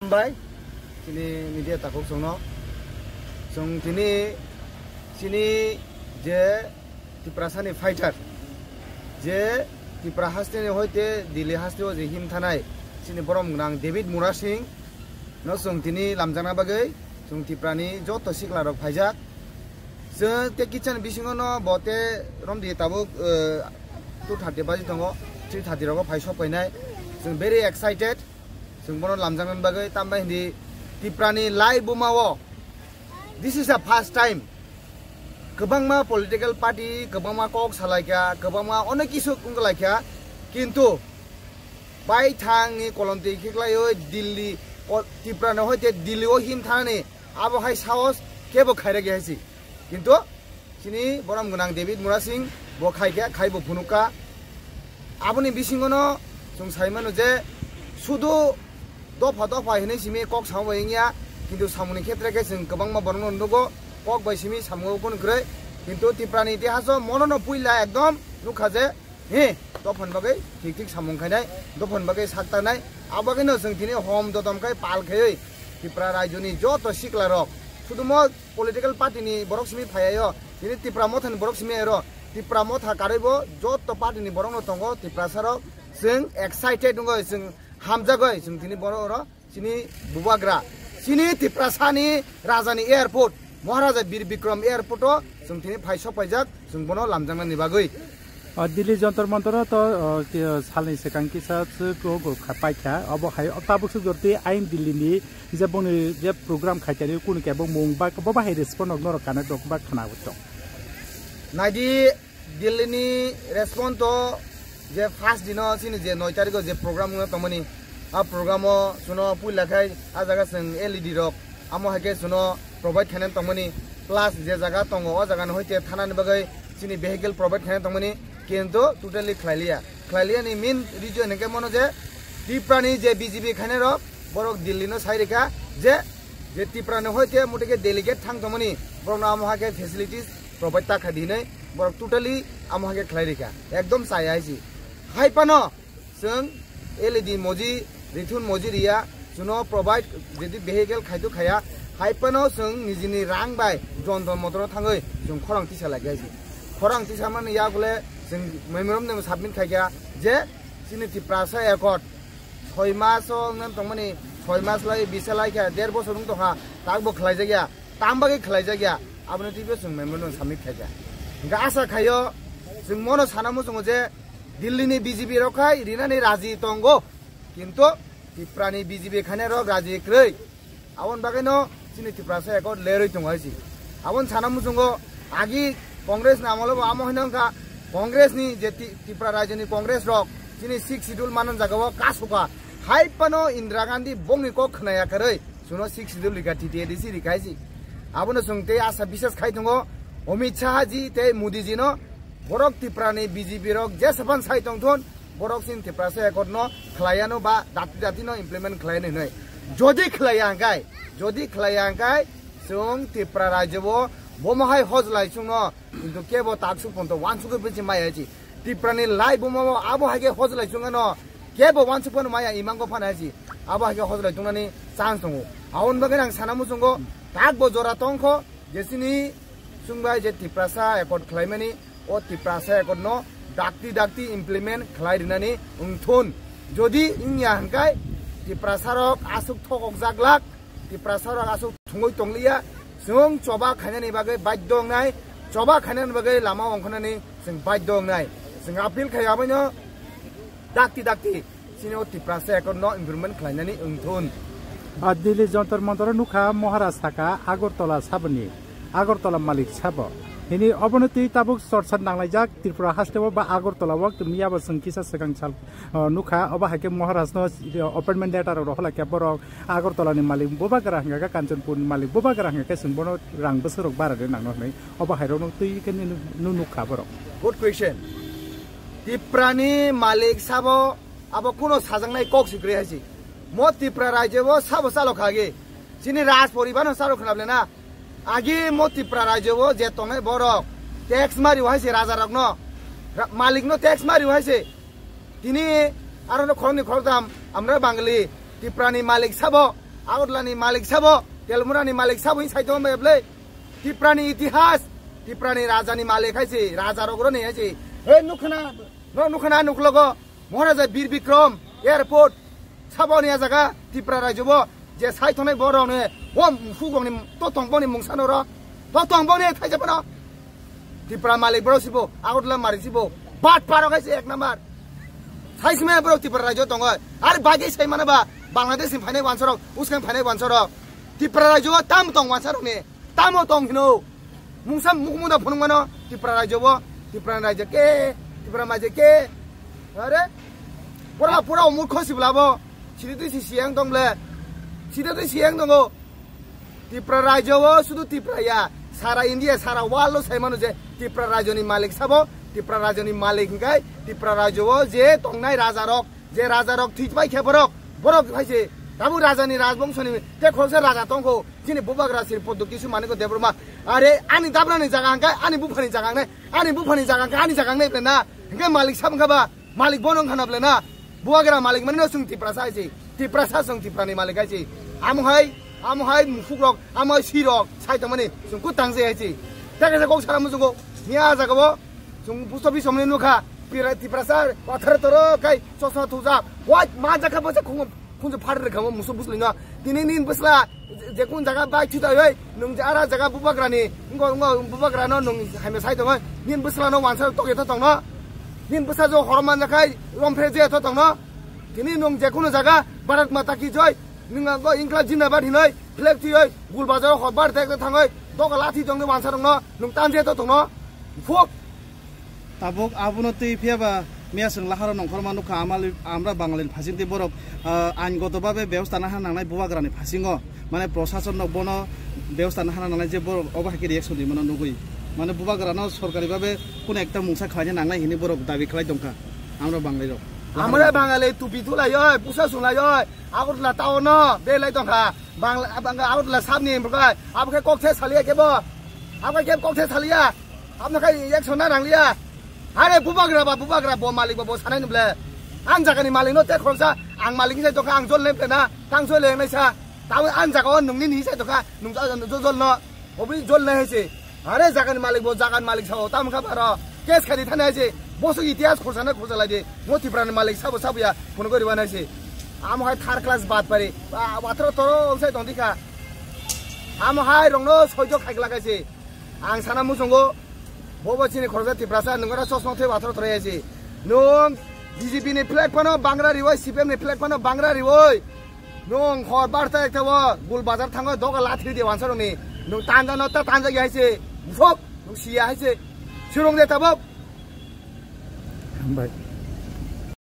Baik, sini media takut sono, sini je di perasaan fighter, je di perasaan ini hoite di lihas itu je him tanai, sini borom nang David Murasing, no sini lamjana bagai, di prani joto siklarok fighter, te kitchen bisingono bote rom di tabuk tu thati baji tongo, tri thati roko fight painai, very excited. Sungbono lamjangan bagai tambah di Tiprani live bumawo. This is a first time. Kebang ma political party, kebang ma kok salaikia, kebang ma onek isu kungalaikia. Kintu, bai thang ni kolonti kiklayo Delhi, Tiprani hoite Delhi o him thani. Abo hai saos kebo khaira gya si. Kintu, sini boram gunang David Murasing bo khaikia khaibo punuka. Abo ni bisingono sung saimano je sudu dofa hini simi kok samu bayingnya kintu samuni khetre ke sing kebang ma borong ndugo kok bai simi samu kun kre kintu Tiprani itihaso monono puila ekdom nukhaje he dofan bagai tik samung khainai dofan bagai sakta nai abagino sing tini hom dodom kai pal khei Tipra rajoni joto siklarok sudumo political party ni borok simi phayayo tini Tipra mothan borok simi ero Tipra motha karebo joto party ni borong no tongo Tipra sarok sing excited ngo sing hamjagoy sing tini bororo sini bubagra sini Tiprasani rajani airport Maharaja Bir Bikram airport o sing tini phaisho paijak sing bono lamjangna ni bagoi Delhi Jantar Mantar to salni sekang kisa ko paikha abo hai tabuk su jorti ain Delhi ni je boni je program khaitari kun ke bo mung ba ba hai respond nor kana dok ba khana utto nadi Delhi ni respond to je first dino sini je 9 tarikh je program ngna tomani a programo suno puila khai a jaga sing LED rok amo hake suno provide khanen tomani plus je jaga tongo o jaga hoite thana ni bagai sini vehicle provide khanen tomani kintu totally khlailia ni main reason ke mono je Tiprani je BJP khane rok borok Delhi no sairika je Tiprani hoite mutike delegate thang tomani borok amo hake facilities provide ta khadinai borok totally amo hake khlairika ekdom sai aisi haipano sung LED moji rithun moji ria suno provide jedi vehicle khaitu khaya haipano sung nijini rang bai jonton motor thangoi sung khorang tisa lagaisi khorang tisa man ya gule sung memorandum nem submit khaya je sini Tiprasa accord 6 maso nan tongmani 6 mas lai bisalai kha 1.5 bosor nung toha takbo khlai jagya tambage khlai jagya abne tibe sung memorandum submit khaya ga asa khayo sung mono sanamu sung je Delhi ni BJP rokai rina ni raji tongo kintu Tiprani BJP khane rok raji krei awon bageno sini Tiprasa accord leroi tongaisi awon sanamu sungo agi congress na amolo amo hinangka congress ni je Tipra rajani congress rok sini 6 schedule manan jagawo kasuka haipano Indira Gandhi bongni ko khnaya karei suno 6 schedule lika TTDC rikaisi abono sungte asa bisas khai tongo Amit Shah ji te Modi ji no borok Tiprani BJP rok jesaban sai tongthon borok sin Tiprasa accord no khlaiano ba dati no implement khlaine nei jodi khlaiangkai sung Tipra rajabo bomahai hojlai sungno kintu kebo taksu ponto wansuko bechi mayaji Tiprani lai bomamo abo hage hojlai sungano kebo wansuko maya imango phanaji abo hage hojlai tungani chance tongo awon bagenang sanamu sungo takbo jora tongkho jesini sungbai je Tiprasa accord khlaimani o Tiprasa accord no dakti implement khlai rinani ungthon jodi ingya hankai Tiprasa rok asuk thokok jaglak Tiprasa rok asuk thungoi tonglia sung choba khanani bagai baidong nai choba khanan bagai lama ongkhonani sing baidong nai sing appeal khayabano dakti sini o Tiprasa accord no implement khlainani ungthon Delhi Jantar Mantar nukha Maharashtra Agartala sabani Agartala malik sabo ini obonoti tabuk sorsan nanglajak Tripura hastewo ba Agartala wak tumia ba sangkisa sekang sal nukha oba hake Maharashtra appointment letter rohla ke borok Agartala ni malik boba garang ga Kanchanpur malik boba garang ke sungbono rang besurok barade nangno nei oba hairo no tui ken nukha borok good question Tiprani malik sabo abo kuno sajangnai kok sikre hasi mo Tripura rajyo sabo salo khage sini raj poriban salo khnable na আগে মো ত্রিপুরা রাজ্য যে তংনাই বরক tax মারি হয়েছে রাজা rock মালিক tax মারি হয়েছে তিনি আর খরনি খরদাম আমরা বাঙালি ত্রিপুরানি মালিক সাব আগরতলানি মালিক সাব তেলমুরানি মালিক সাব সাইতে মেবলে ত্রিপুরানি ইতিহাস ত্রিপুরানি রাজানি মালিক হয়েছে রাজা রগ্র নেই হয়েছে হে নুখনা নুখলগ মহারাজা বীর বিক্রম এয়ারপোর্ট সাবনি জায়গা ত্রিপুরা রাজ্য যে সাইথনাই বরনে ও সুগংনি তংবনি মুংসানো র তংবনি থাইজাব না ত্রিপুরা মালিক বড় শিব আগরতলা মালিক শিব বাট পারো খাইছে এক নাম্বার সাইসমে বড় ত্রিপুরা রাজ্য দङ আর বাকি সাই মানেবা বাংলাদেশ ফাইনাই ওয়ানসরক উসকাং ফাইনাই ওয়ানসরক ত্রিপুরা রাজ্য তাম দङ ওয়ানসরক নে তামো দङ হিনো মুংসা মুখমুদা ফনুমানো ত্রিপুরা রাজ্য ত্রিপুরা রাজ্য কে ত্রিপুরা মাঝে কে আরে পুরা পুরা মূর্খ শিবলাবো সিধে তুই সিয়াং দংলে সিধে তুই সিয়াং দङ ত্রিপুরা রাজ্য শুধু ত্রিপুরা সারা ইন্ডিয়া সারা ওয়ার্ল্ড সাইমানো যে ত্রিপুরা রাজ্যনি মালিক সাবো ত্রিপুরা রাজ্যনি মালিক হিংকাই ত্রিপুরা রাজ্য যে তংনাই রাজা রক থিজবাই খেবরক বরক ভাইছে দাবু রাজানি রাজবংশনি তে খলসে রাজা তংখো যিনি বুবাগ্রা সির পদ্ম কিছু মানেকো দেবরমা আরে আনি দাবরানি জায়গা হাंकाय আনি বুফানি জায়গা নাই আনি বুফানি জায়গা হাंकाय आनी জায়গা নাই প্লেনা হিংকাय মালিক সাবখাবা মালিক বনং খানা প্লেনা বুবাগ্রা মালিক মানে সুং ত্রিপুরা সাইছে ত্রিপুরা সা সুং ত্রিপুরানি মালিক আইছে আমহাই মুফুকরক আমহাই সিরক সাইতো মানে সুं কু तांजे आइছে তাকে গো সারা মুজুগো মিয়া জাগাবো সুं পুষ্ট বি সমনে নুখা ত্রিপুরা সা পাথর তর কাই চসা তুজা ওয়াই মা জাগাবো যে খুঁজে ফাড়ে খাবো মুসু বুসলিনা দিনে নিন বসলা যে কোন জায়গা বাই থুতাই নং যারা জায়গা বুবাগ্রানি বুবাগ্রানো নং হাইমে সাইতো নিন বসলানো ওয়ানসা তকে তো দङ নিন বসা जो হরমান জাখাই রমফে যে তো দङ দিনে নং যে কোন জায়গা ভারত মাতা কি জয় नों इंक्ला जिन्ना बाद हिनै फ्लेग थुयै गुल बाजाराव हरबार देखो थाङै दगा लाथि दङ मानसा दङ नों तानजे तो दङ फुक ताबुक आबुनो तै फियाबा मियासं लाहार नंखर मानुखा আমরা বাঙালির ফাসিংতে বরক আইনগতভাবে ব্যবস্থা না হানাंनाय বুবাগ্রানি ফাসিङो মানে প্রশাসন বন ব্যবস্থা না হানাंनाय যে বরক অবাকি রিঅ্যাকশন দি মানে নগুই মানে বুবাগ্রানো সরকারিভাবে কোন একটা মুংসা খাইনে নাंनाय হিনি বরক দাবি খালাই দংকা আমরা বাঙালির আমরা বাঙালি টুপি তুলাই পুষা সুলাই আগরতলা টাউন বেলাই দংখা বাংলা আগরতলা সাবনি বরকাय आपके कक्थे सालिया केबो आपके केब कक्थे सालिया आपनखाय एक्शन ना नांलिया अरे बुबाग्रा बो मालिक बो सानाय नब्ले आं जागानि मालिक न ते खरसा आं मालिकनि साय दखा आं जल लेपना तां जल लेनायसा ताव आं जागाव नोंनि नि साय दखा नों जल न अबि जल लेहायसे अरे जागानि मालिक साव ताम खाबार केस खानि थानायसे बसु इतिहास खरसाना खरसालायदे मोतिप्रानि मालिक साबया फन गरिबानायसे আমহাই থার্ড ক্লাস বাদ পারে বাথর তর ওসাই দंदिखा আমহাই রংনো সহ্য খাইক লাগাইছে আং সানা মুসঙ্গো ববচিনি খরজা ত্রিপ্রাসা নংরা সসমথে বাথর তরাইছে নং বিজেপি नि फ्लैग पानो बांग्रा रिवय सीपीएम नि फ्लैग पानो बांग्रा रिवय नों हर बारता एकथाबो गुल बाजार थाङो दगा लाथि दे वानसा रंनि नों तानजा नता तानजा गायसे सब नों सिया हायसे सुरंग दे ताबो बाय